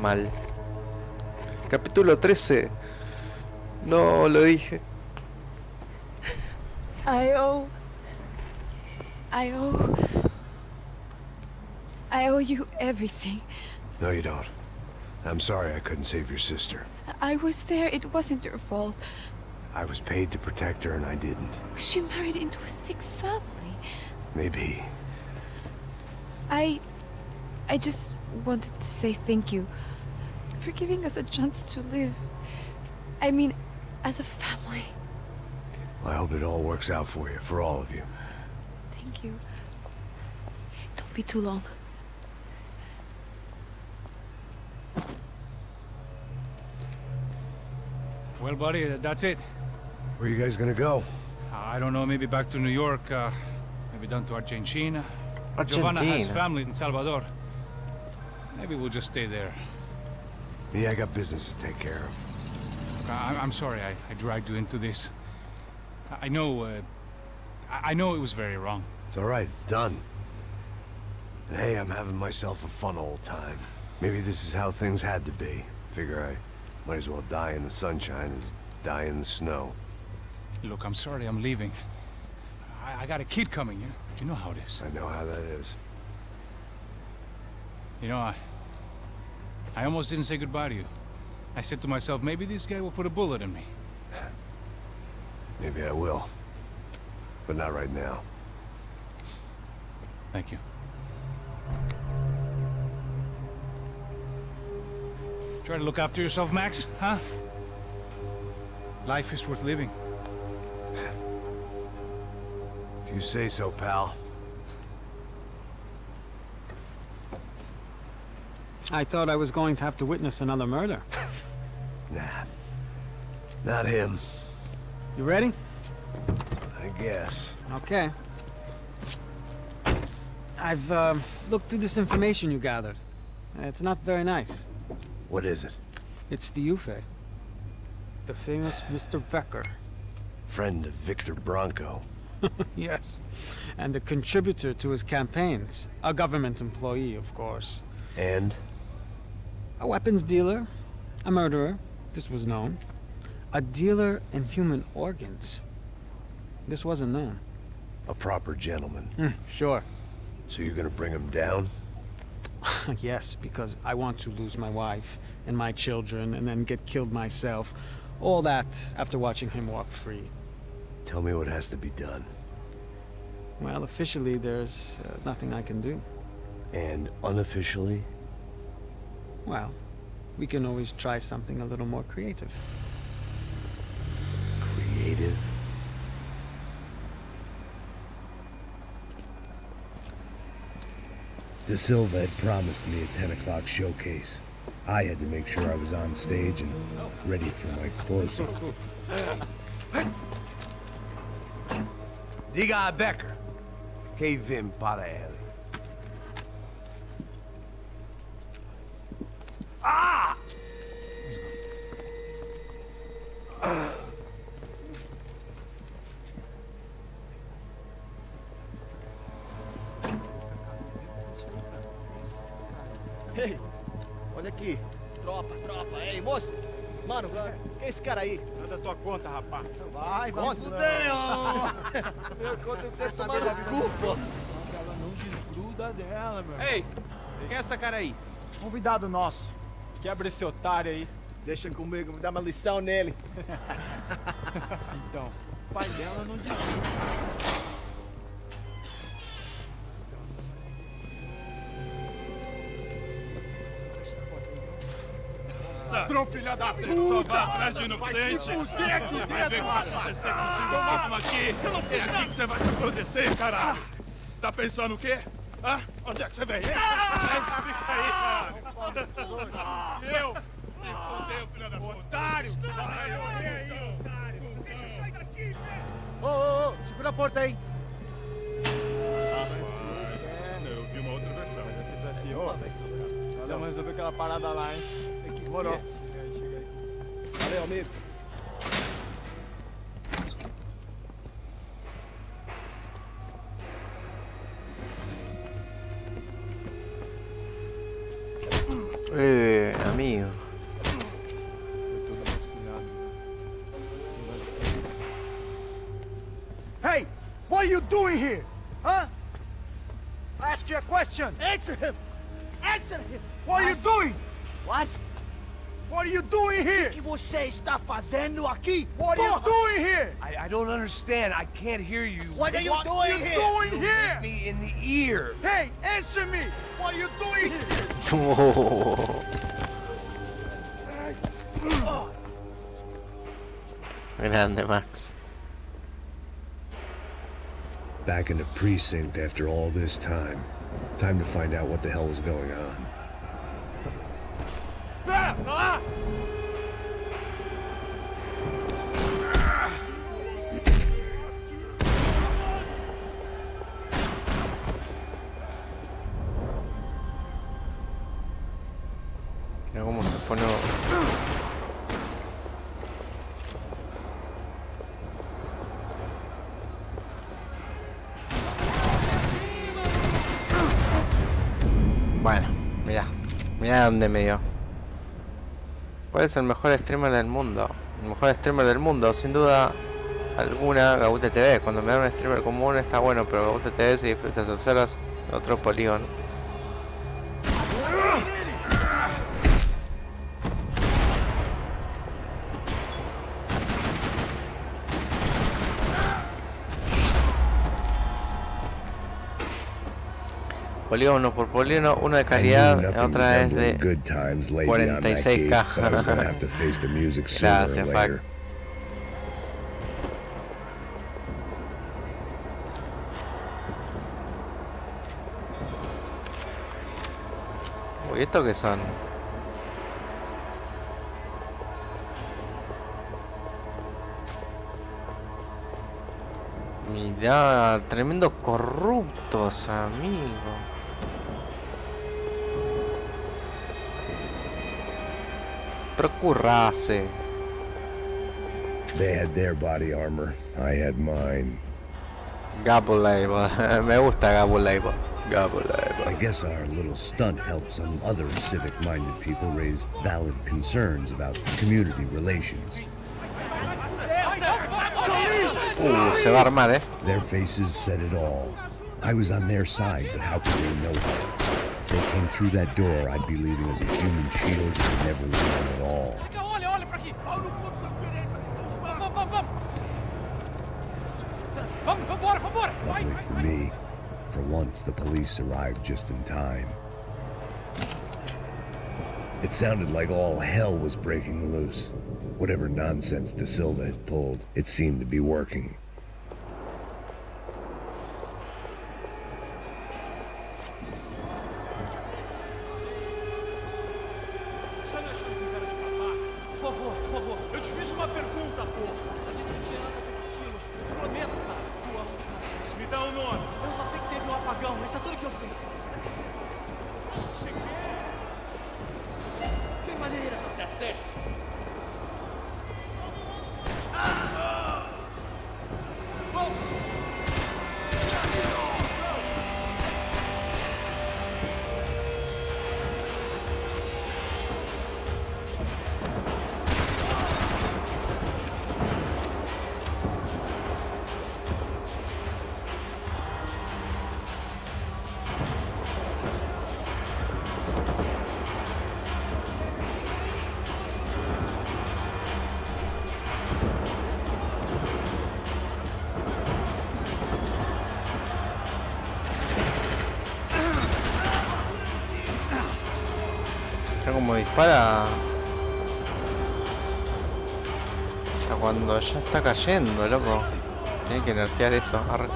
mal. Capítulo 13. No lo dije. I owe you everything. No, you don't. I'm sorry I couldn't save your sister. I was there. It wasn't your fault. I was paid to protect her and I didn't. She married into a sick family. Maybe. I just wanted to say thank you for giving us a chance to live. I mean, as a family. I hope it all works out for you, for all of you. Thank you. Don't be too long. Well, buddy, that's it. Where are you guys gonna go? I don't know, maybe back to New York, maybe down to Argentina. Giovanna has family in Salvador. Maybe we'll just stay there. Yeah, I got business to take care of. I'm sorry I dragged you into this. I know it was very wrong. It's all right, it's done. And hey, I'm having myself a fun old time. Maybe this is how things had to be. Figure I might as well die in the sunshine as die in the snow. Look, I'm sorry I'm leaving. I got a kid coming, you know how it is. I know how that is. You know, I almost didn't say goodbye to you. I said to myself, maybe this guy will put a bullet in me. Maybe I will. But not right now. Thank you. Try to look after yourself, Max, huh? Life is worth living. If you say so, pal. I thought I was going to have to witness another murder. Nah. Not him. You ready? I guess. Okay. I've looked through this information you gathered. It's not very nice. What is it? It's the Ufe. The famous Mr. Becker. Friend of Victor Branco. Yes. And a contributor to his campaigns. A government employee, of course. And? A weapons dealer. A murderer. This was known. A dealer in human organs. This wasn't known. A proper gentleman. Sure. So you're gonna bring him down? Yes, because I want to lose my wife and my children and then get killed myself. All that after watching him walk free. Tell me what has to be done. Well, officially there's nothing I can do. And unofficially? Well, we can always try something a little more creative. Creative? De Silva had promised me a 10 o'clock showcase. I had to make sure I was on stage and ready for my closing. Diga a Becker. Que vim para ele. Ah! Ei, olha aqui. Tropa. Ei, moço. Mano, quem é esse cara aí? Nada tua conta, rapaz. Vai se fuder, ó. Meu conta deve tomar no cu, pô. Ela não desgruda dela, meu. Ei, quem é essa cara aí? Convidado nosso. Quebra esse otário aí. Deixa comigo, me dá uma lição nele. Então, o pai dela não desgruda. Ladrão, filha da puta! Atrás de inocente! Vai ver o que vai acontecer contigo, vamos aqui! É aqui que você vai se acontecer, caralho! Tá pensando o quê? Hã? Onde é que você vem? Fica aí, caralho! Eu? Se fodeu, filha da puta! Otário! Vai morrer aí, otário! Deixa eu sair daqui, velho! Ô, segura a porta aí! Rapaz, eu vi uma outra versão. Vamos resolver aquela parada lá, hein? Demorou. Valeu, amigo. amigo. Hey, what are you doing here? Huh? I ask you a question. Answer him. Answer him. What are you doing? What? What are you doing here? O que você está fazendo aqui? What are you doing here? I don't understand. I can't hear you. What are you doing here? What are you doing here? Me in the ear. Hey, answer me. What are you doing here? Grande, Max. Back in the precinct after all this time. Time to find out what the hell was going on. Mira cómo se pone. Bueno, mira dónde me dio. ¿Cuál es el mejor streamer del mundo? El mejor streamer del mundo, sin duda alguna, Gaute TV. Cuando me dan un streamer común está bueno, pero Gaute TV si disfrutas observas otro polígono. Polígono por polígono, uno de calidad, otra es de 46K. Gracias, Fac. Uy, ¿esto qué son? Mirá, tremendos corruptos, amigo. Procurase. They had their body armor. I had mine. Gabo label. Me gusta Gabo label. Gabo label. I guess our little stunt helped some other civic-minded people raise valid concerns about community relations. Se va a armar, eh. Their faces said it all. I was on their side, but how could they know that? If they came through that door, I'd be leaving as a human shield that never went on at all. Luckily for me, for once the police arrived just in time. It sounded like all hell was breaking loose. Whatever nonsense De Silva had pulled, it seemed to be working. Como dispara hasta cuando ya está cayendo, loco. Tiene que nerfear eso. Arre.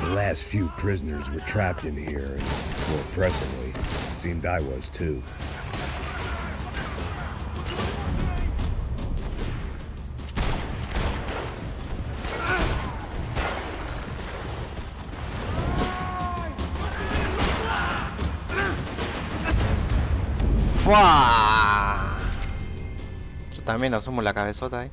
The last few prisoners were trapped in here, and more pressingly, Seemed I was too. ¡Fua! Yo también asumo la cabezota ahí.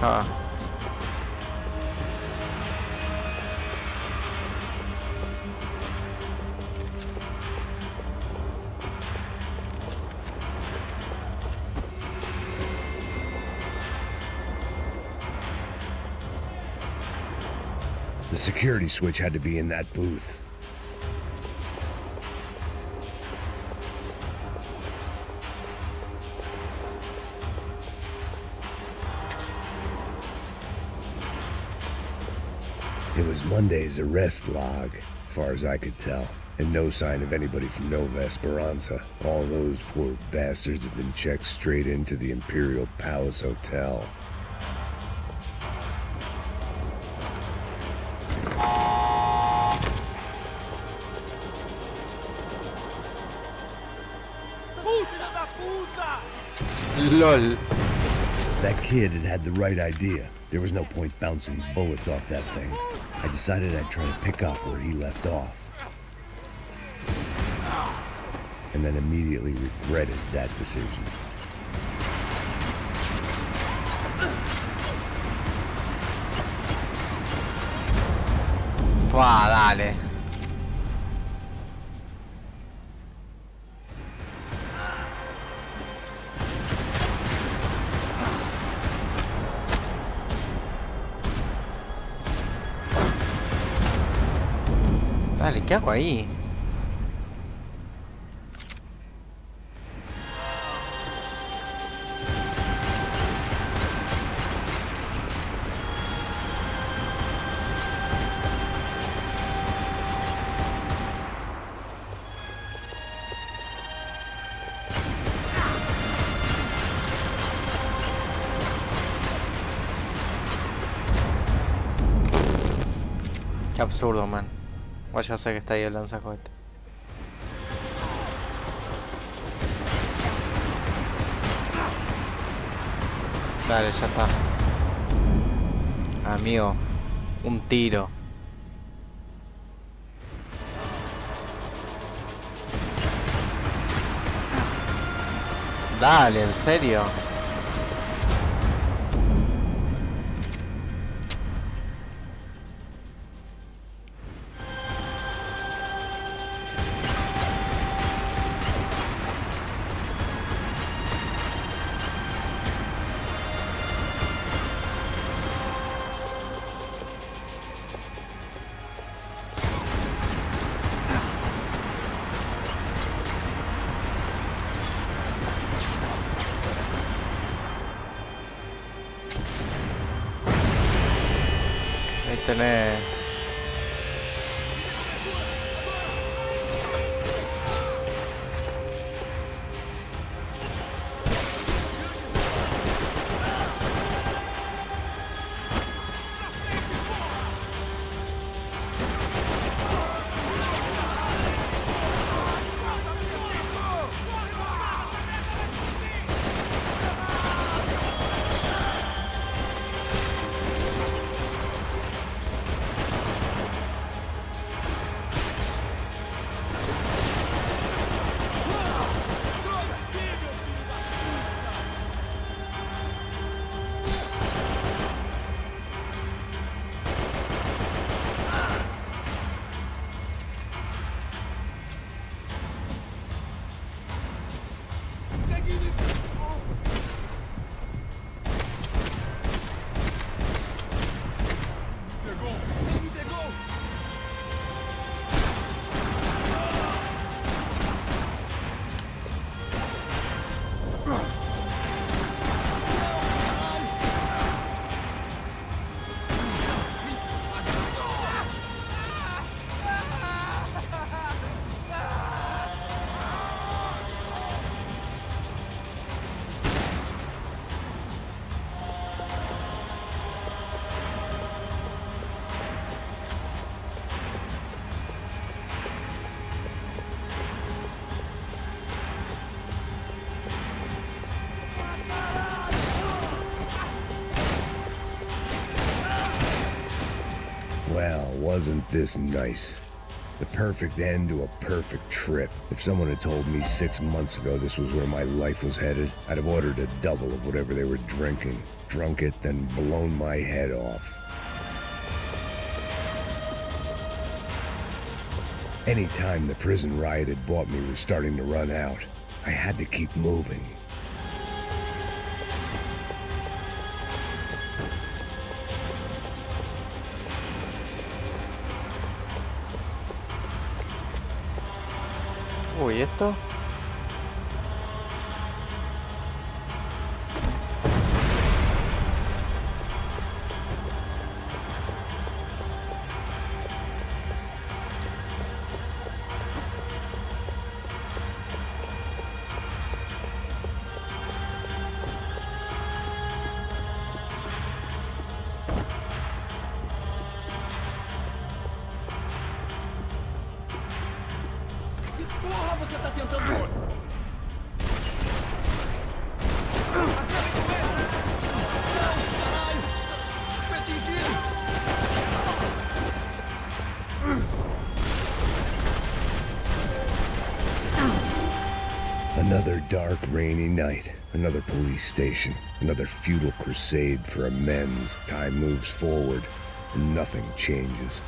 Ah. The security switch had to be in that booth. It was Monday's arrest log, as far as I could tell, and no sign of anybody from Nova Esperança. All those poor bastards had been checked straight into the Imperial Palace Hotel. LOL. That kid had the right idea. There was no point bouncing bullets off that thing. I decided I'd try to pick up where he left off. And then immediately regretted that decision. Fua, dale. Dale, ¿qué hago ahí? Qué absurdo, man. Igual ya sé que está ahí el lanzacohete. Dale, ya está. Amigo, un tiro. Dale, ¿en serio? Ahí tenés. Well, wasn't this nice? The perfect end to a perfect trip. If someone had told me 6 months ago this was where my life was headed, I'd have ordered a double of whatever they were drinking, drunk it, then blown my head off. Any time the prison riot had bought me was starting to run out. I had to keep moving. Uy, ¿esto? Porra, você tá tentando... Caralho! Me atingiram! Another dark, rainy night. Another police station. Another futile crusade for amends. Time moves forward, and nothing changes.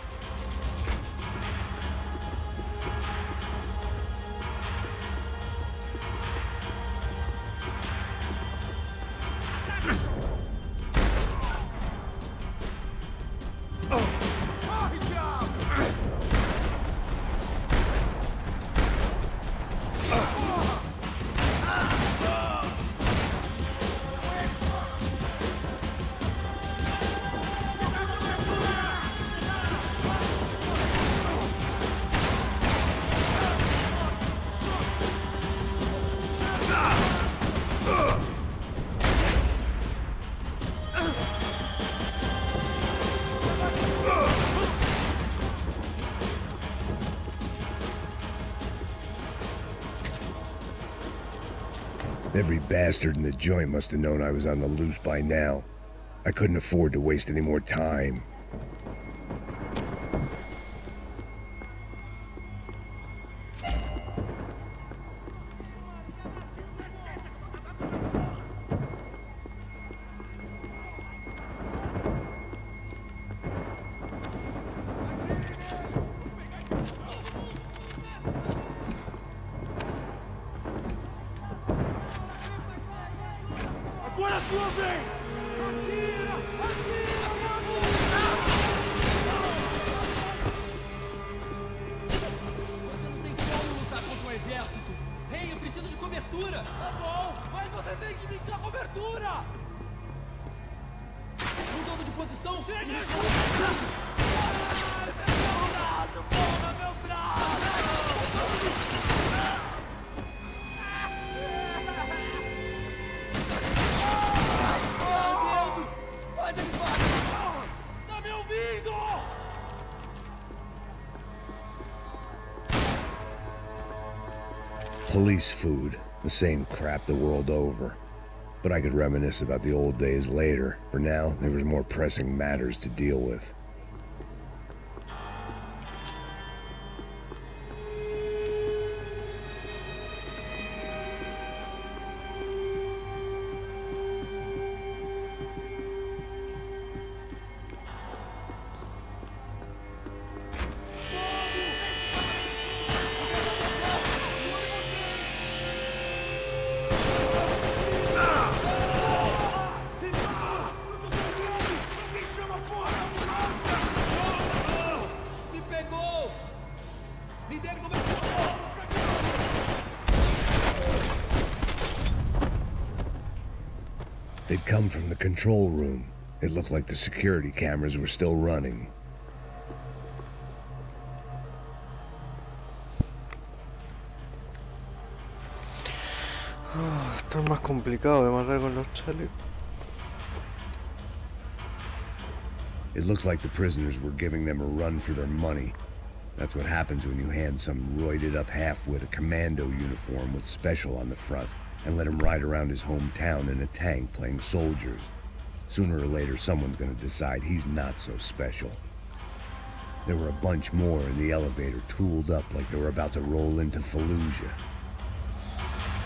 Every bastard in the joint must have known I was on the loose by now. I couldn't afford to waste any more time. Agora a sua vez! Atira! Atira! Você não tem como lutar contra um exército! Ei, eu preciso de cobertura! Tá bom, mas você tem que me dar cobertura! Mudando de posição! Chega! Meu braço, porra, meu braço! Police food, the same crap the world over. But I could reminisce about the old days later. For now, there was more pressing matters to deal with. They'd come from the control room. It looked like the security cameras were still running. Esto es más complicado de matar con los chalecos. It looked like the prisoners were giving them a run for their money. That's what happens when you hand some roided-up half-wit a commando uniform with special on the front and let him ride around his hometown in a tank playing soldiers. Sooner or later, someone's gonna decide he's not so special. There were a bunch more in the elevator, tooled up like they were about to roll into Fallujah.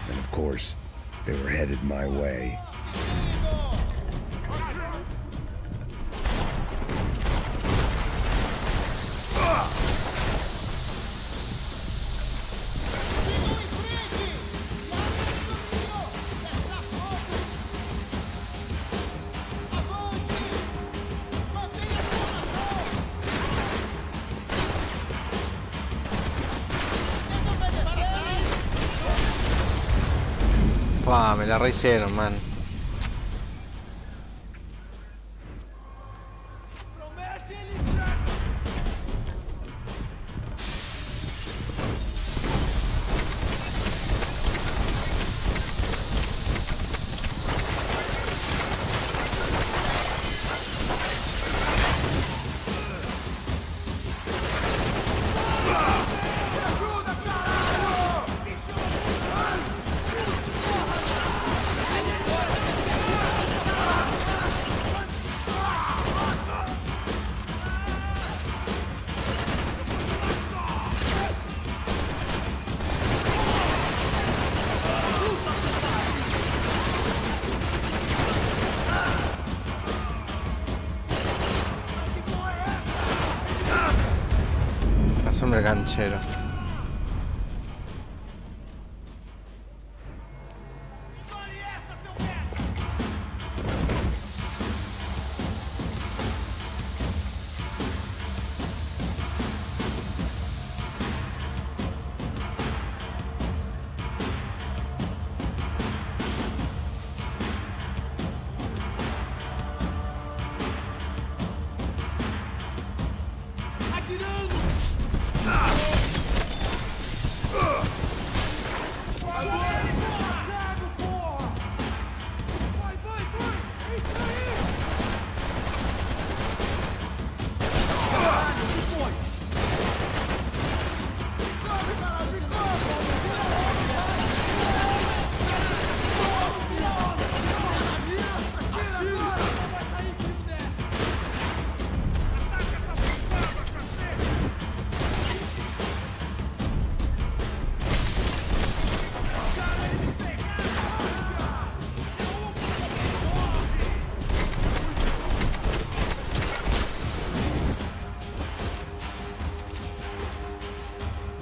And of course, they were headed my way. Me la rehicieron, man. Pasame el ganchero.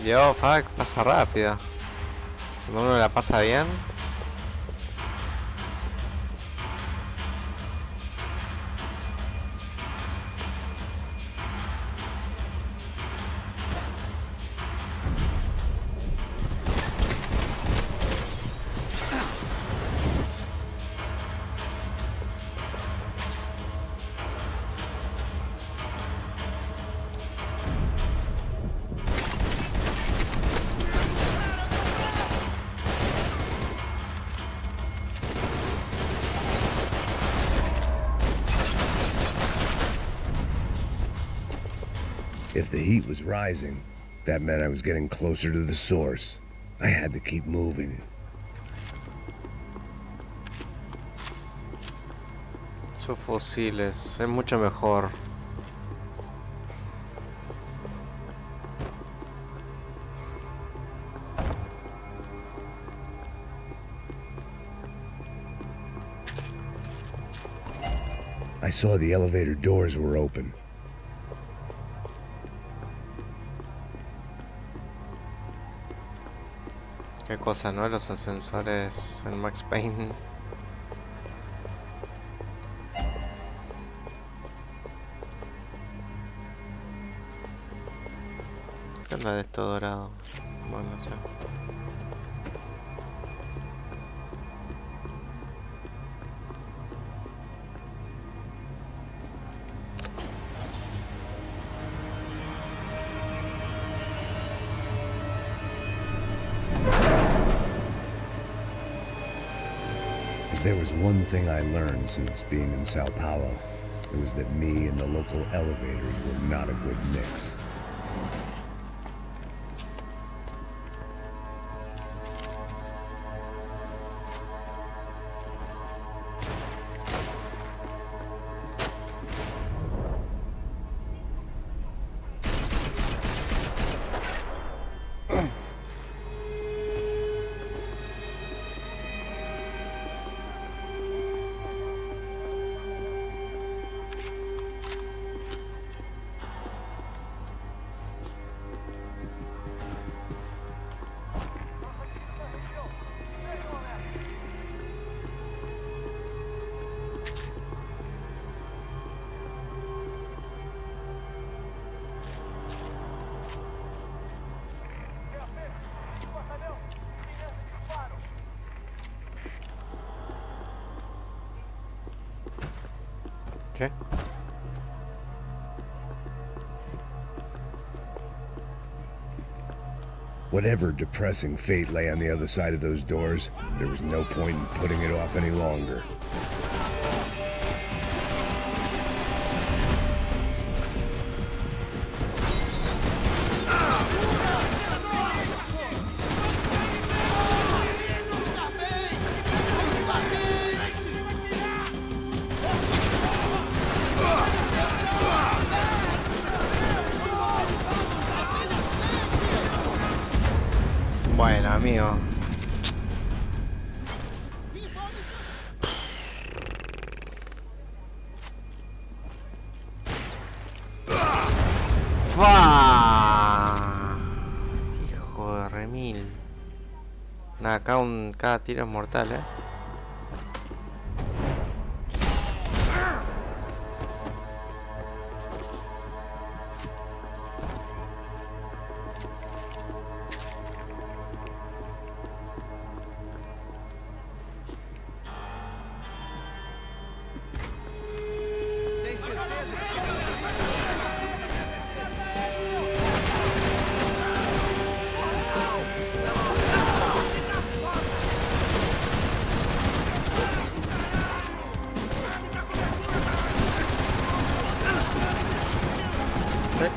Yo, fuck, pasa rápido. Cuando uno la pasa bien. If the heat was rising, that meant I was getting closer to the source. I had to keep moving. Sus fusiles, es mucho mejor. I saw the elevator doors were open. Qué cosa, ¿no? Los ascensores en Max Payne. ¿Qué onda de esto dorado? Bueno, no sé. If there was one thing I learned since being in São Paulo, it was that me and the local elevators were not a good mix. ¿Qué? Whatever depressing fate lay on the other side of those doors, there was no point in putting it off any longer. Bueno, amigo. ¡Fa! Hijo de remil. Nada, acá cada tiro es mortal, ¿eh?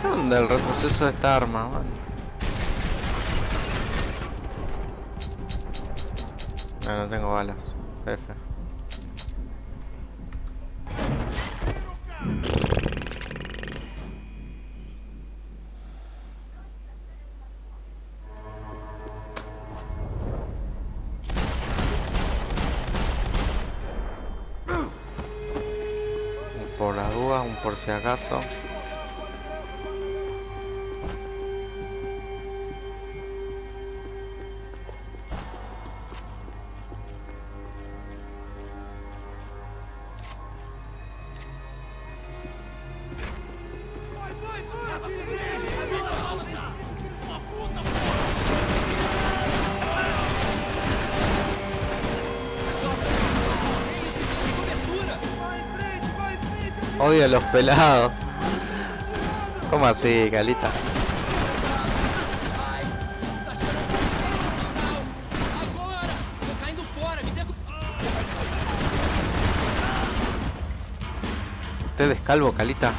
¿Qué onda el retroceso de esta arma, man? No tengo balas. F. Un por las dudas, un por si acaso. Odio a los pelados. ¿Cómo así, Calita? ¿Usted es calvo, Calita?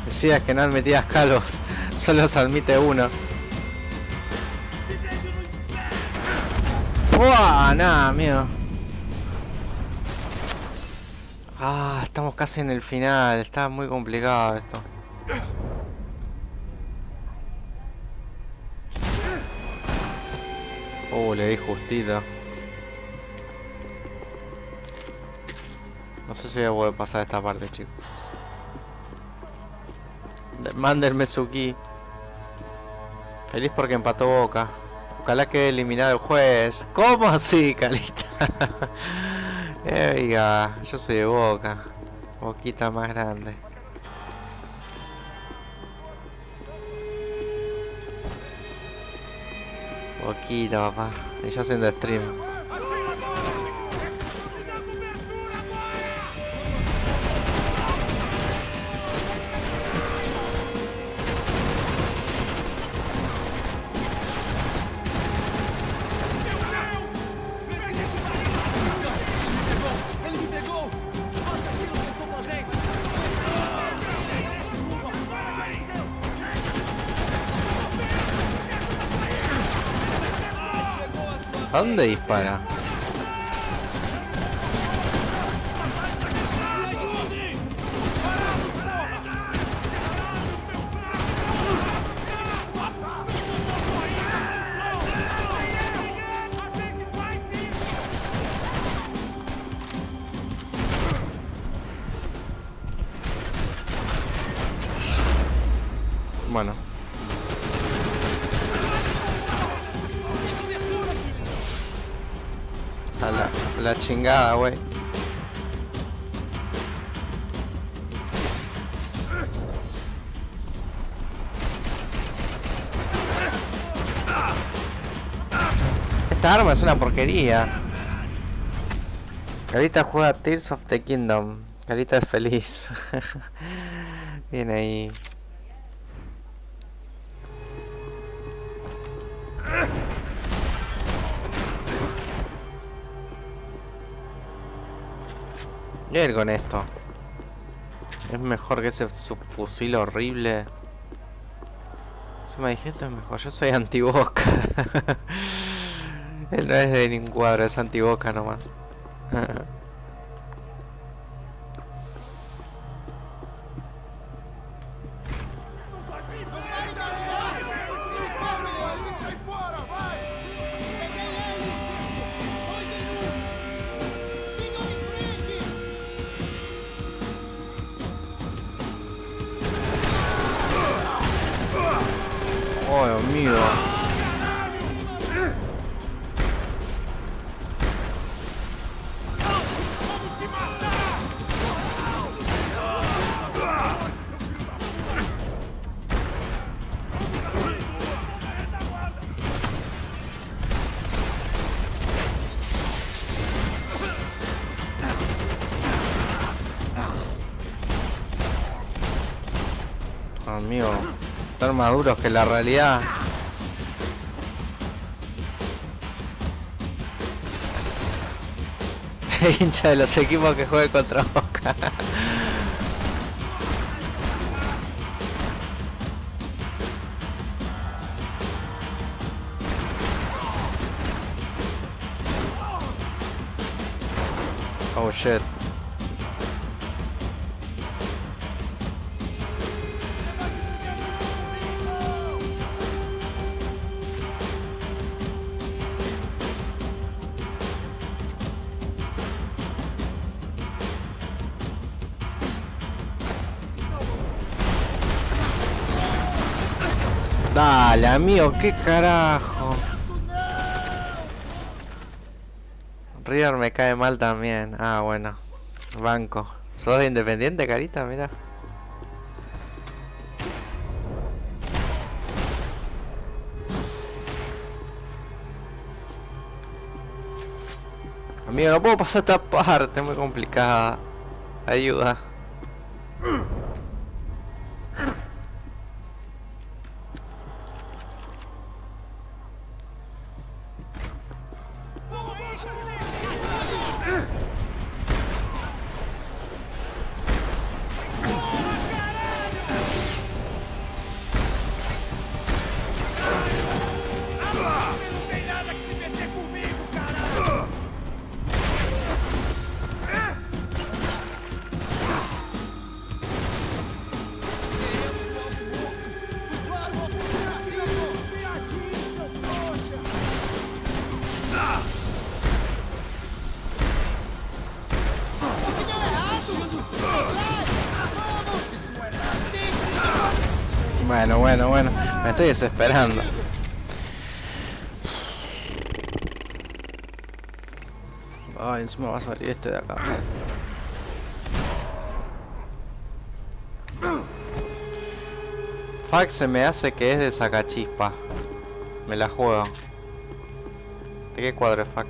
Decías que no admitías calvos, solo se admite uno. ¡Fua! Nada, amigo. Ah, estamos casi en el final, está muy complicado esto. Le di justito. No sé si voy a poder pasar esta parte, chicos. Mándenme Suki. Feliz porque empató Boca. Ojalá quede eliminado el juez. ¿Cómo así, Calita? Oiga, yo soy de Boca. Boquita más grande. Boquita, papá. Y yo haciendo stream. ¿A dónde dispara? Bueno. A la chingada, güey. Esta arma es una porquería. Carita juega Tears of the Kingdom. Carita es feliz. Viene ahí. Voy a ir con esto. Es mejor que ese fusil horrible. Si me dijiste es mejor. Yo soy anti-Boca. Él no es de ningún cuadro, es anti-Boca nomás. Oh, Dios mío. Amigo, están más duros que la realidad. Hincha de los equipos que juegue contra Boca. Oh shit. Dale, amigo, qué carajo. River me cae mal también. Ah, bueno. Banco. ¿Sos de Independiente, Carita? Mira. Amigo, no puedo pasar esta parte, es muy complicada. Ayuda. Bueno, me estoy desesperando. Ay, encima va a salir este de acá. Fuck, se me hace que es de sacachispa. Me la juego. ¿De qué cuadro es fuck?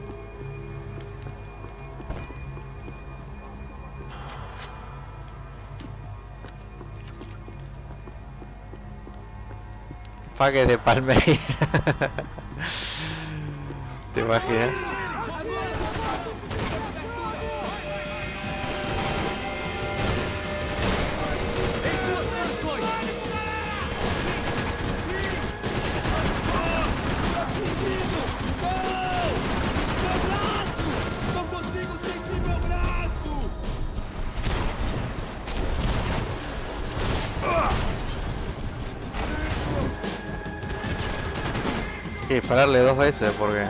Fuck es de Palmeira. ¿Te imaginas? Hay que dispararle 2 veces porque...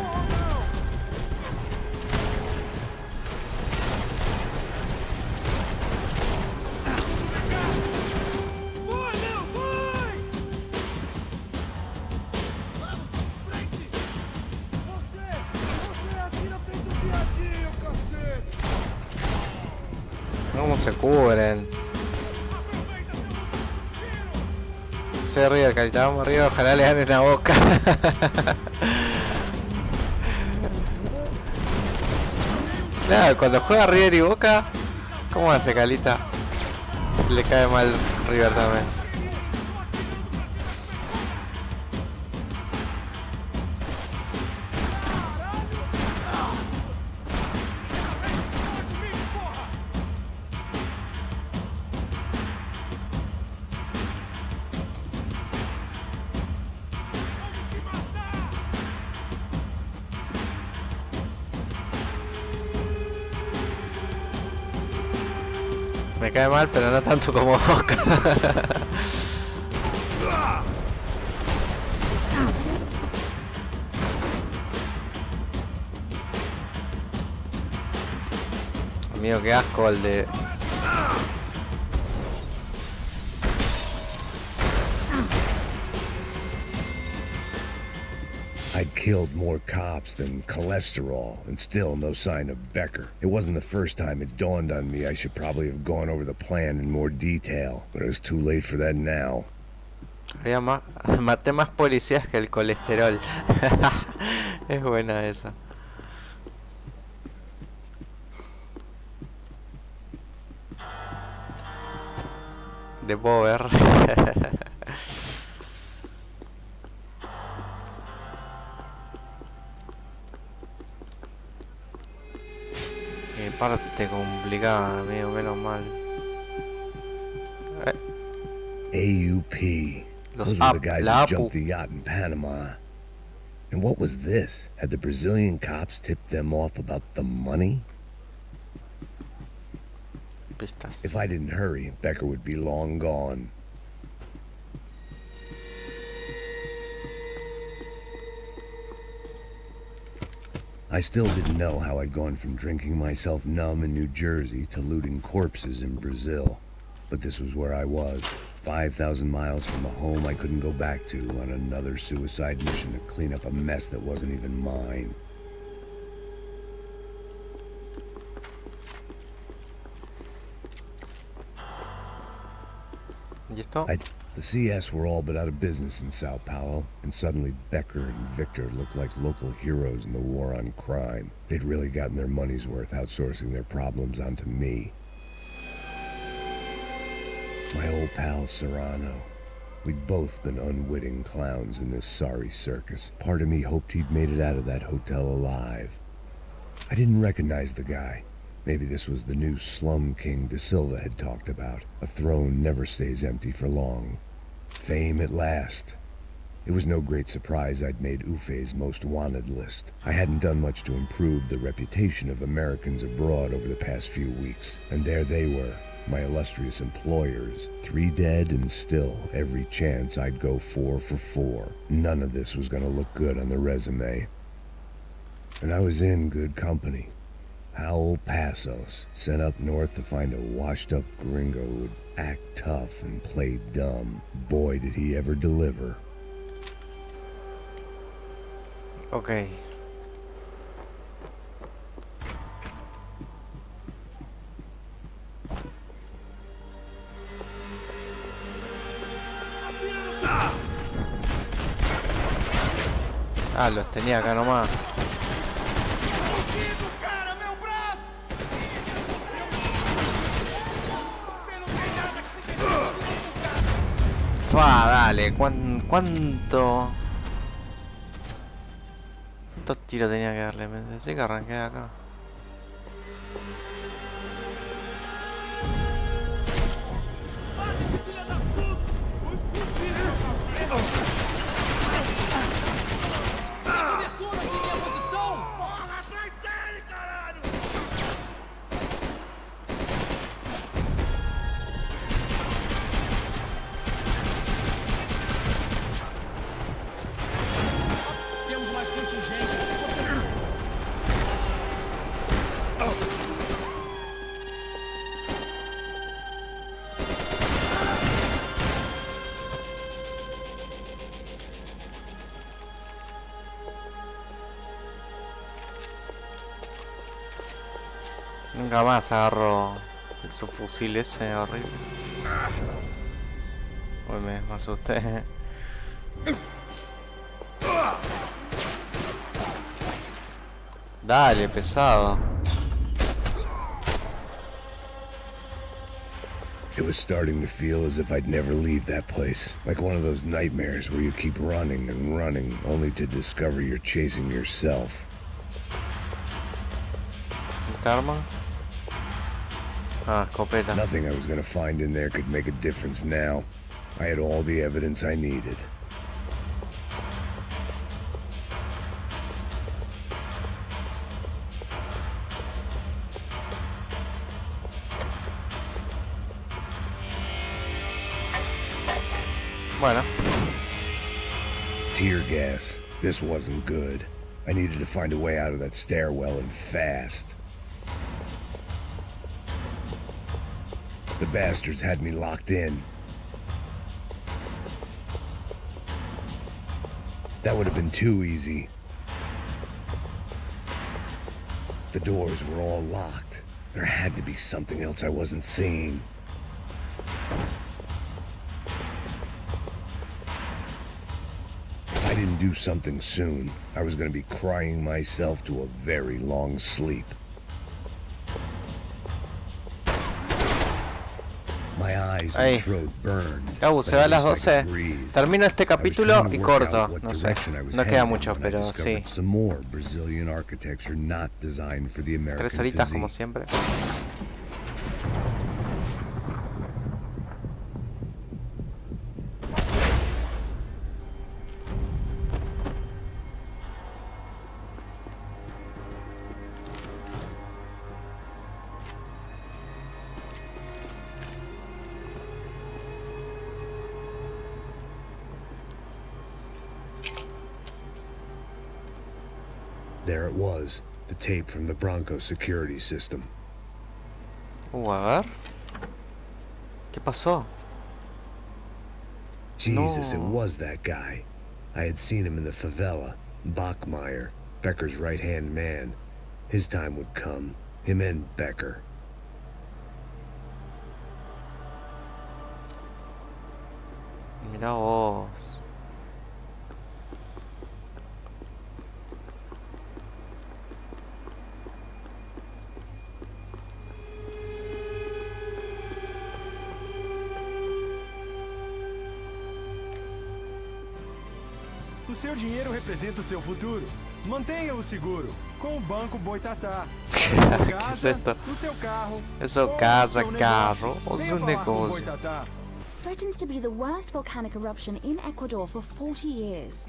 ¿Cómo se cubren? Soy arriba, carita, vamos arriba, ojalá le ganes la boca. Nada, cuando juega River y Boca, ¿cómo hace Calita? Se le cae mal River también. Me cae mal, pero no tanto como Boca. Amigo, qué asco el de... I'd killed more cops than cholesterol, and still no sign of Becker. It wasn't the first time it dawned on me I should probably have gone over the plan in more detail, but it was too late for that now. Maté más policías que el colesterol. Es buena esa. Debo ver. Qué parte complicada, amigo, menos mal. AUP. Those were the guys who jumped the yacht in Panama. And what was this? Had the Brazilian cops tipped them off about the money? Pistas. If I didn't hurry, Becker would be long gone. I still didn't know how I'd gone from drinking myself numb in New Jersey to looting corpses in Brazil. But this was where I was, 5,000 miles from a home I couldn't go back to, on another suicide mission to clean up a mess that wasn't even mine. The CS were all but out of business in Sao Paulo, and suddenly Becker and Victor looked like local heroes in the war on crime. They'd really gotten their money's worth outsourcing their problems onto me. My old pal Serrano. We'd both been unwitting clowns in this sorry circus. Part of me hoped he'd made it out of that hotel alive. I didn't recognize the guy. Maybe this was the new slum king De Silva had talked about. A throne never stays empty for long. Fame at last. It was no great surprise I'd made Ufe's most wanted list. I hadn't done much to improve the reputation of Americans abroad over the past few weeks, and there they were, my illustrious employers, 3 dead and still every chance I'd go 4 for 4. None of this was gonna look good on the resume. And I was in good company. Raúl Passos, sent up north to find a washed-up gringo who would act tough and play dumb. Boy, did he ever deliver. Okay. Ah, los tenía acá nomás. Fa, dale, ¿cuánto? ¿Cuántos tiros tenía que darle? Me decía que arranqué de acá. Nunca más agarro El subfusil ese horrible. Uy, me asusté. Dale, pesado. It was starting to feel as if I'd never leave that place. Like one of those nightmares where you keep running and running, only to discover you're chasing yourself. ¿Esta arma? Ah, escopeta. Nothing I was gonna find in there could make a difference now. I had all the evidence I needed. Bueno. Tear gas. This wasn't good. I needed to find a way out of that stairwell and fast. The bastards had me locked in. That would have been too easy. The doors were all locked. There had to be something else I wasn't seeing. If I didn't do something soon, I was going to be crying myself to a very long sleep. My eyes and throat burned. Calvo, se va a las 12. Termino este capítulo y corto. No sé. No queda mucho, pero sí. 3 horitas como siempre. There it was, the tape from the Branco security system. A ver. ¿Qué pasó? Jesus, it was that guy. I had seen him in the favela. Bachmeyer, Becker's right-hand man. His time would come. Him and Becker. Mira vos. O seu dinheiro representa o seu futuro. Mantenha-o seguro com o Banco Boitatá. O seu carro, carro, ou seu negócio. Threatens to be the worst volcanic eruption in Ecuador for 40 years.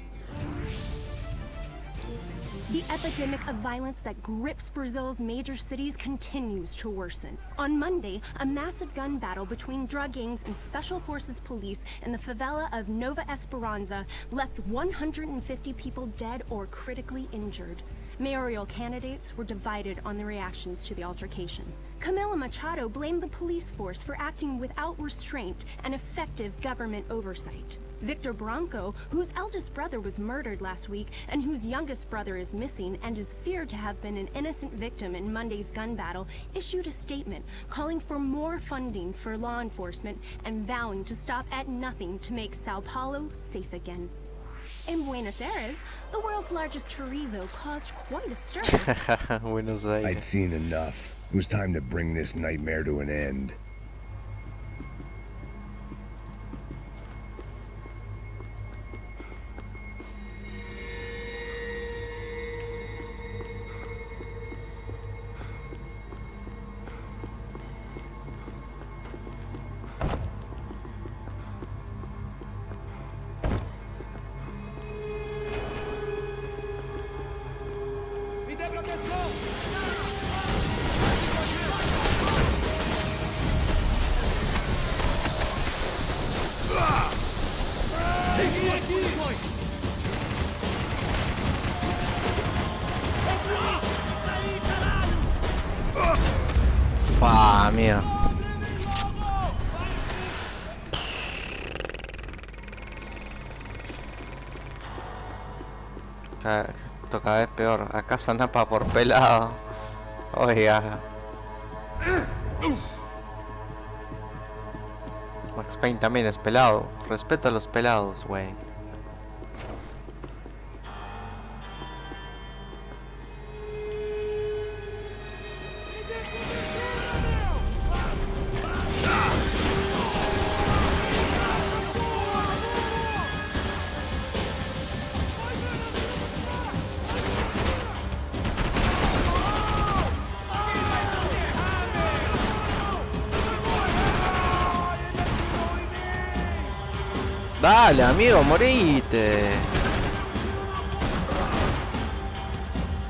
The epidemic of violence that grips Brazil's major cities continues to worsen. On Monday, a massive gun battle between drug gangs and special forces police in the favela of Nova Esperança left 150 people dead or critically injured. Mayoral candidates were divided on the reactions to the altercation. Camila Machado blamed the police force for acting without restraint and effective government oversight. Victor Branco, whose eldest brother was murdered last week and whose youngest brother is missing and is feared to have been an innocent victim in Monday's gun battle, issued a statement calling for more funding for law enforcement and vowing to stop at nothing to make São Paulo safe again. In Buenos Aires, the world's largest chorizo caused quite a stir. Buenos Aires. I'd seen enough. It was time to bring this nightmare to an end. Mía. Esto cada vez peor. Acá Sanapa por pelado. Oiga. Max Payne también es pelado. Respeto a los pelados, güey. Dale, amigo, morite.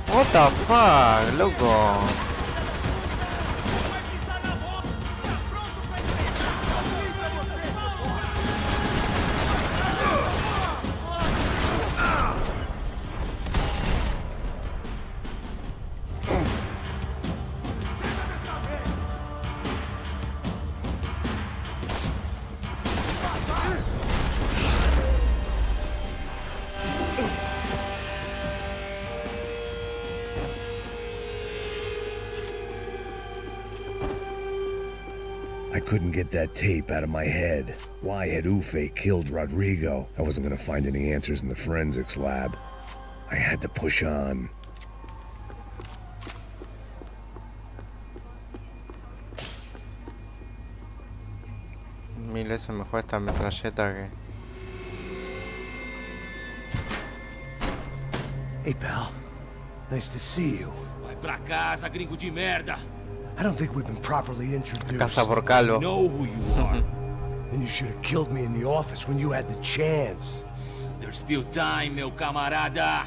What the fuck, loco. I couldn't get that tape out of my head. Why had Ufe killed Rodrigo? I wasn't gonna find any answers in the forensics lab. I had to push on. Mil veces mejor esta metralleta que... Hey, pal. Nice to see you. Vai pra casa, gringo de merda. I don't think we've been properly introduced. Casa por Calvo. I know who you are. And you should have killed me in the office when you had the chance. There's still time, meu camarada.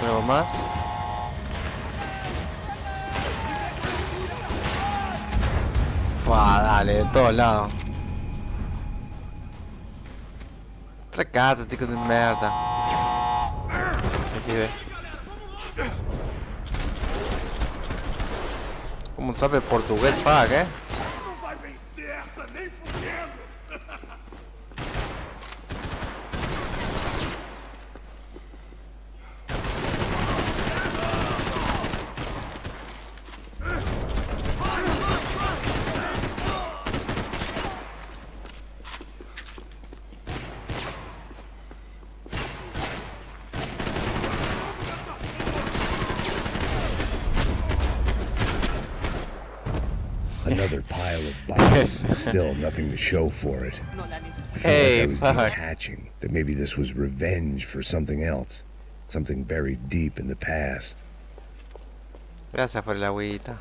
¿Algo más? Fua, dale, de todos lados. Otra casa, tico de merda. Aqui, velho. Como sabe português, paga, é? Não vai vencer essa nem fudendo. Another pile of bombs, and still nothing to show for it. I felt like I was detaching, that maybe this was revenge for something else, something buried deep in the past. Gracias por el agüita.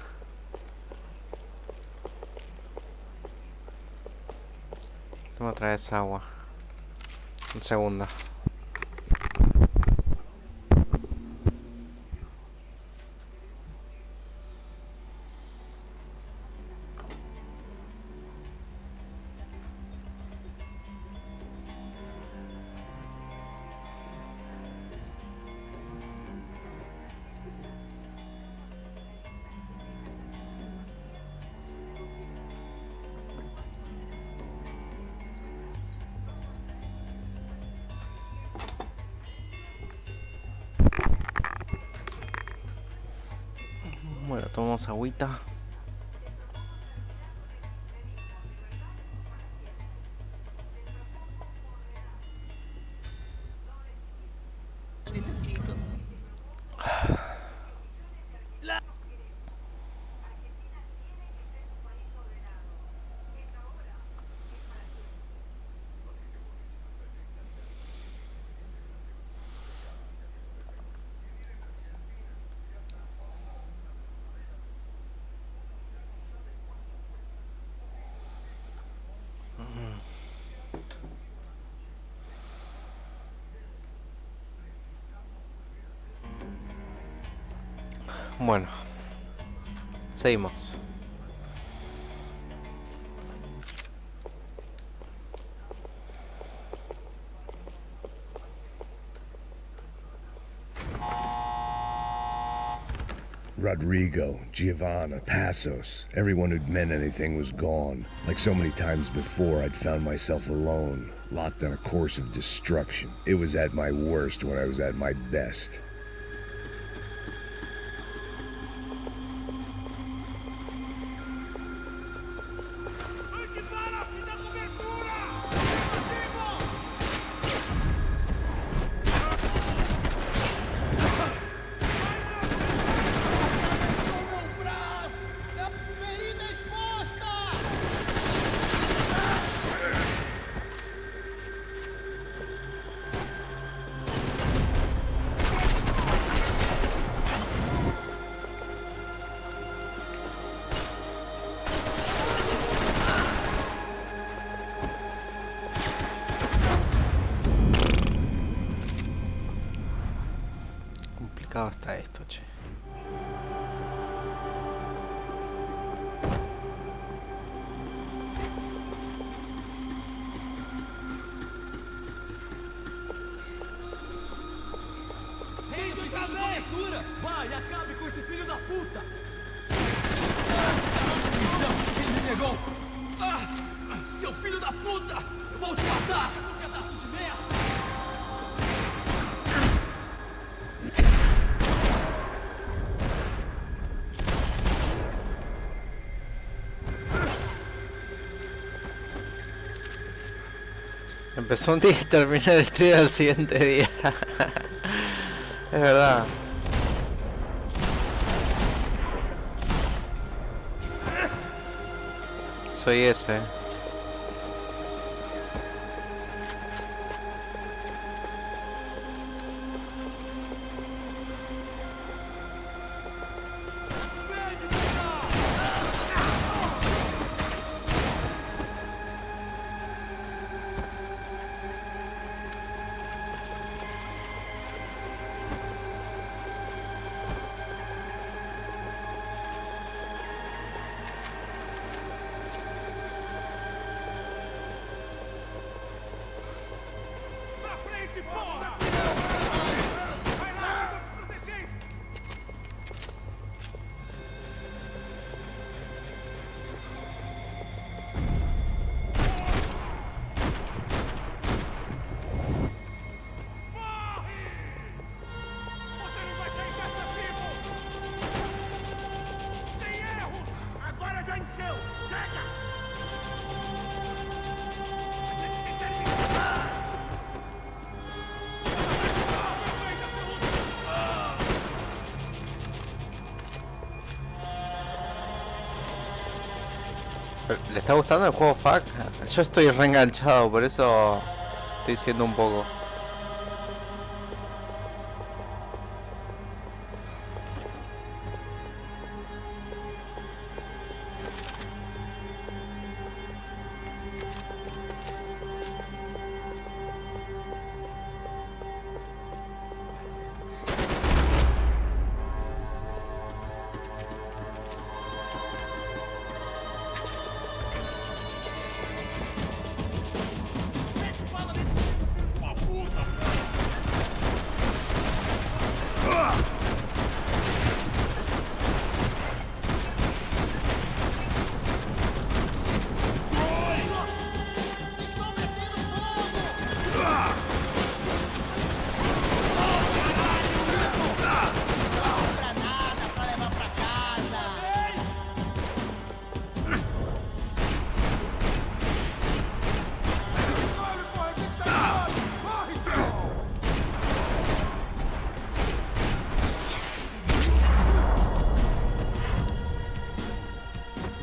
¿Cómo traes agua? Un segundo. Bueno, tomamos agüita. Necesito. Bueno, seguimos. Rodrigo, Giovanna, Passos, everyone who'd meant anything was gone. Like so many times before, I'd found myself alone, locked on a course of destruction. It was at my worst when I was at my best. Está esto, che. Ei, de cobertura! Vai, acabe com esse filho da puta! Missão, ele me negou! Seu filho da puta! Eu vou te matar, seu pedaço de merda! Empezó un día y terminó el stream al siguiente día. Es verdad. Soy ese. ¿Le está gustando el juego FAQ? Yo estoy reenganchado, por eso estoy siendo un poco.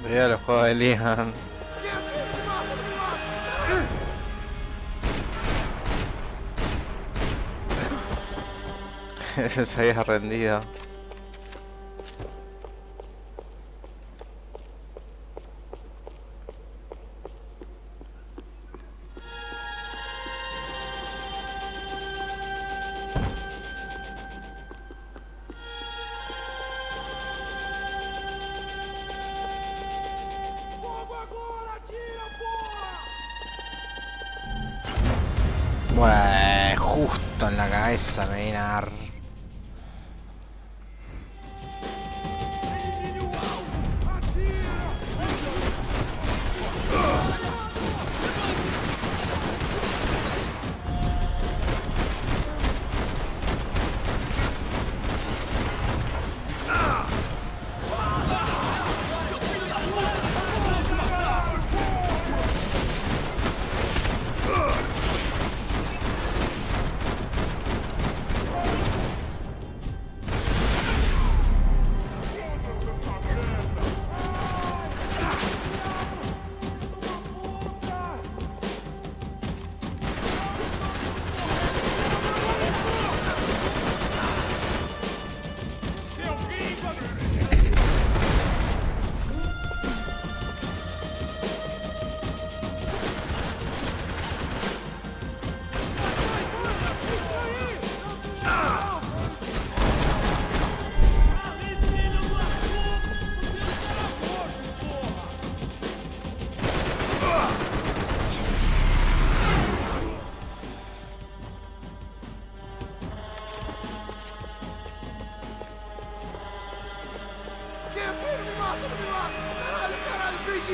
Veía los juegos de Liam. Ese se había rendido. Bueno, justo en la cabeza me viene a dar.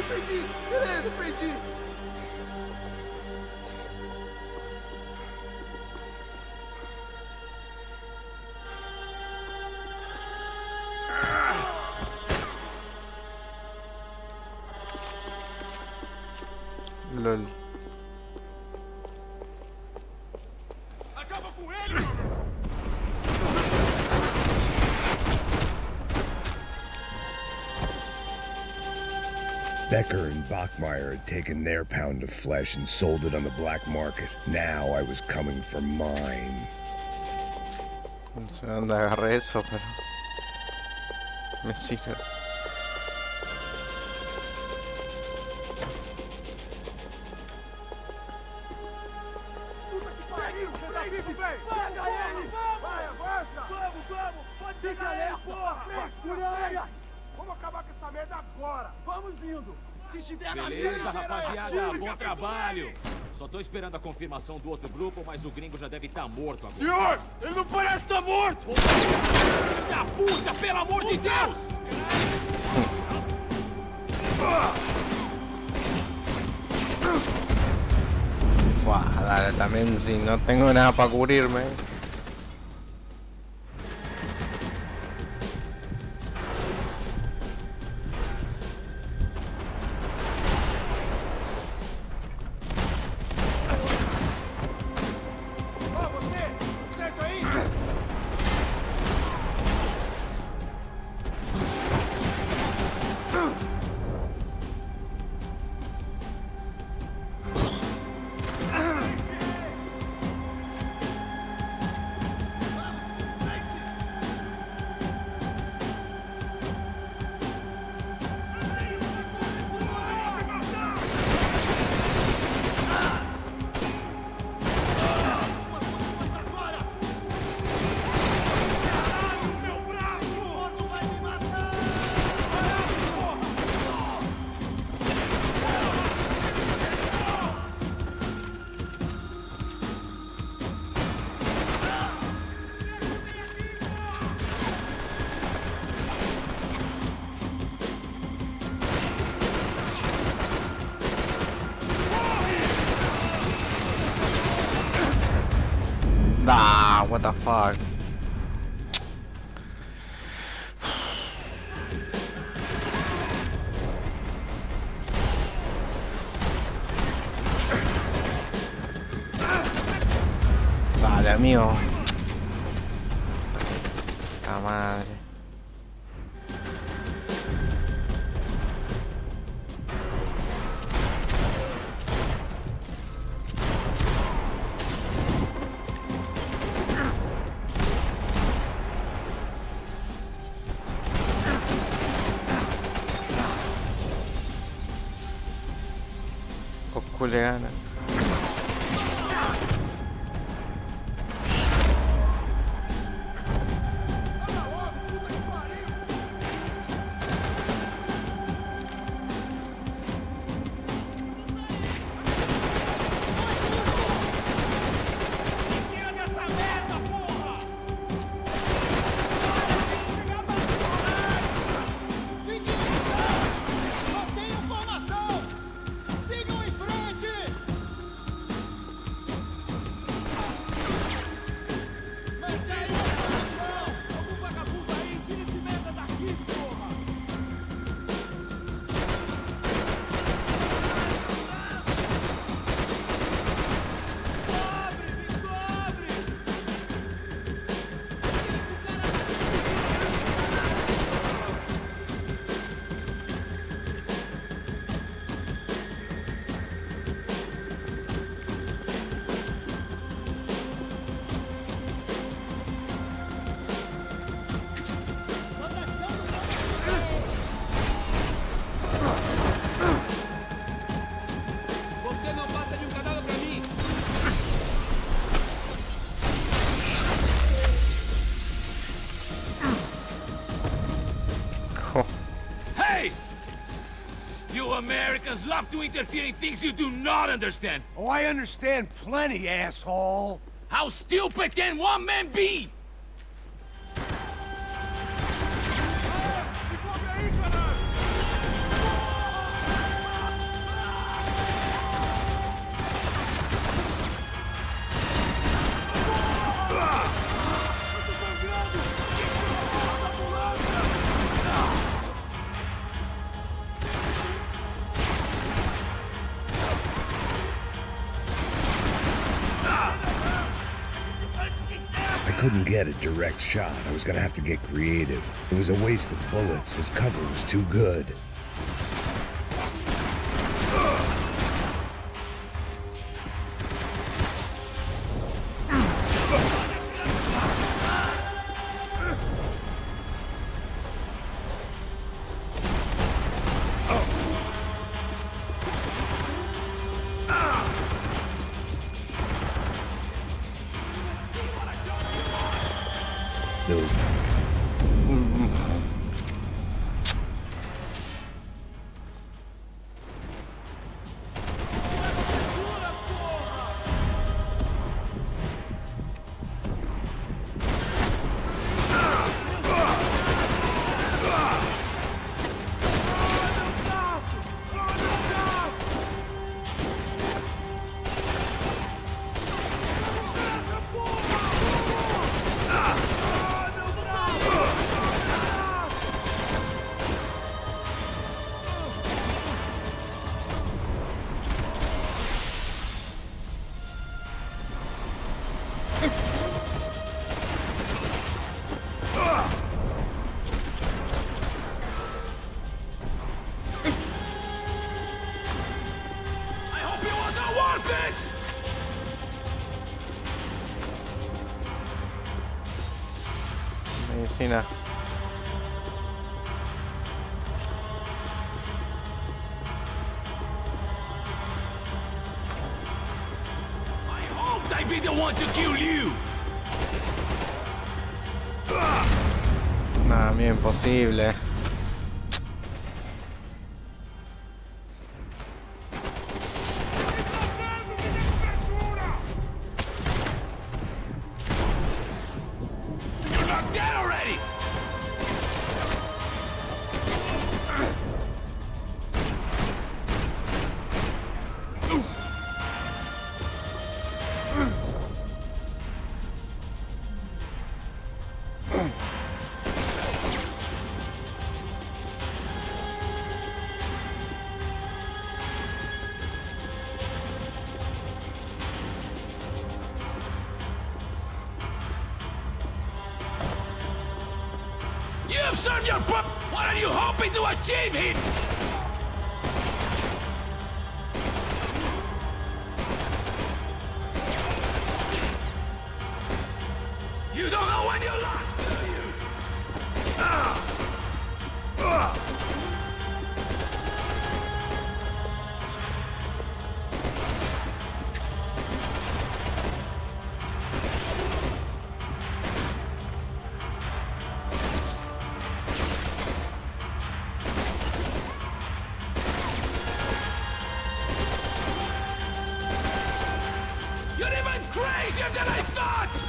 Perdi! Beleza, perdi! LOL. Acaba com ele! Becker and Bachmeyer had taken their pound of flesh and sold it on the black market. Now I was coming for mine. No sé dónde agarré eso, pero me sirve. Beleza, rapaziada, bom trabalho. Só tô esperando a confirmação do outro grupo, mas o gringo já deve estar morto agora. Senhor, ele não parece estar morto! Filho da puta, pelo amor de Deus! Buah, dale, también si no tengo nada para cubrirme. Ah, what the fuck. Dale, amigo. La madre. Le gana. politicians love to interfere in things you do not understand. Oh, I understand plenty, asshole. How stupid can one man be? I couldn't get a direct shot. I was gonna have to get creative. It was a waste of bullets. His cover was too good. Medicina. I hoped I'd be the one to kill you. Nada, mío, imposible. You've served your purpose. What are you hoping to achieve here? You don't know when you lost, do you? You're even crazier than I thought!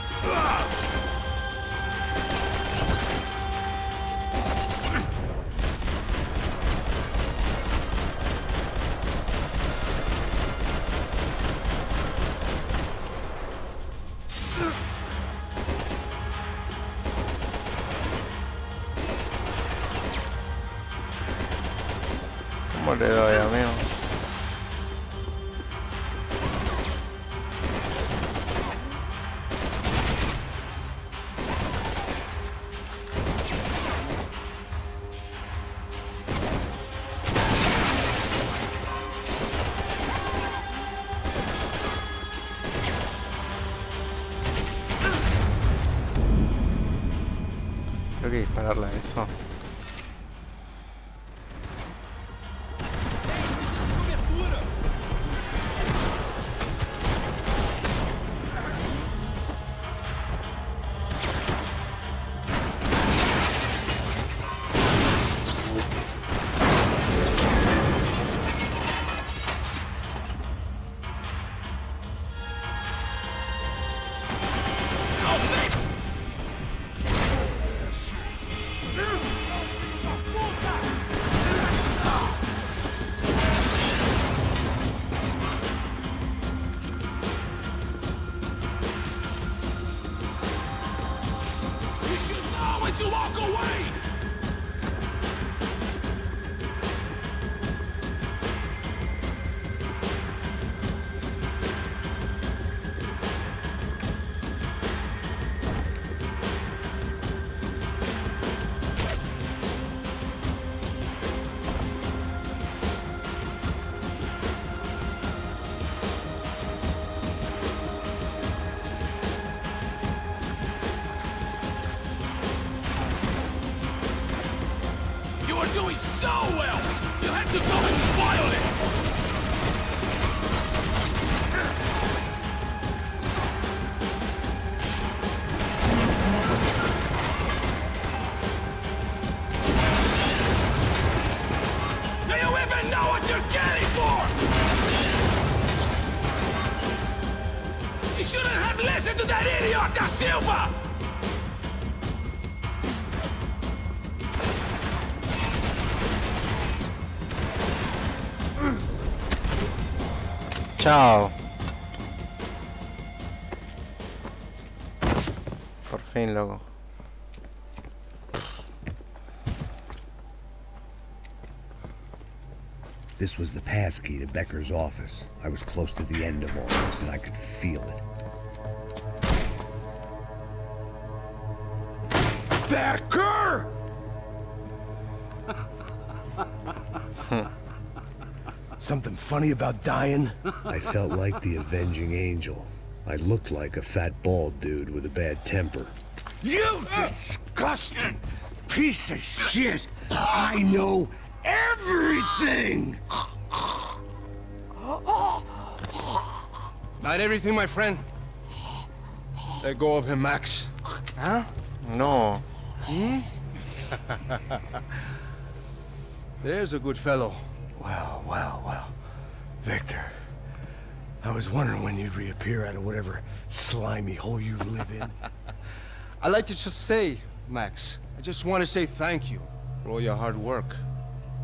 ¿Cómo le doy, amigo? Tengo que dispararle a eso. To walk away! You were doing so well! You had to go and spoil it! Do you even know what you're getting for? You shouldn't have listened to that idiot, Da Silva! Chao. Por fin, loco. This was the passkey to Becker's office. I was close to the end of all this, and I could feel it. Becker! Something funny about dying? I felt like the avenging angel. I looked like a fat bald dude with a bad temper. You disgusting piece of shit! I know everything! Not everything, my friend. Let go of him, Max. Huh? No. Hmm? There's a good fellow. Well. Victor, I was wondering when you'd reappear out of whatever slimy hole you live in. I'd like to just say, Max, I just want to say thank you for all your hard work,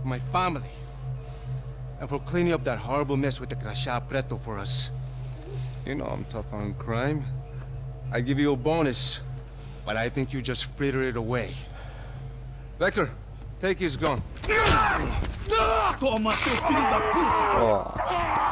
for my family, and for cleaning up that horrible mess with the Crachá Preto for us. You know I'm tough on crime. I give you a bonus, but I think you just frittered it away. Becker, take his gun. Toma, seu filho da puta!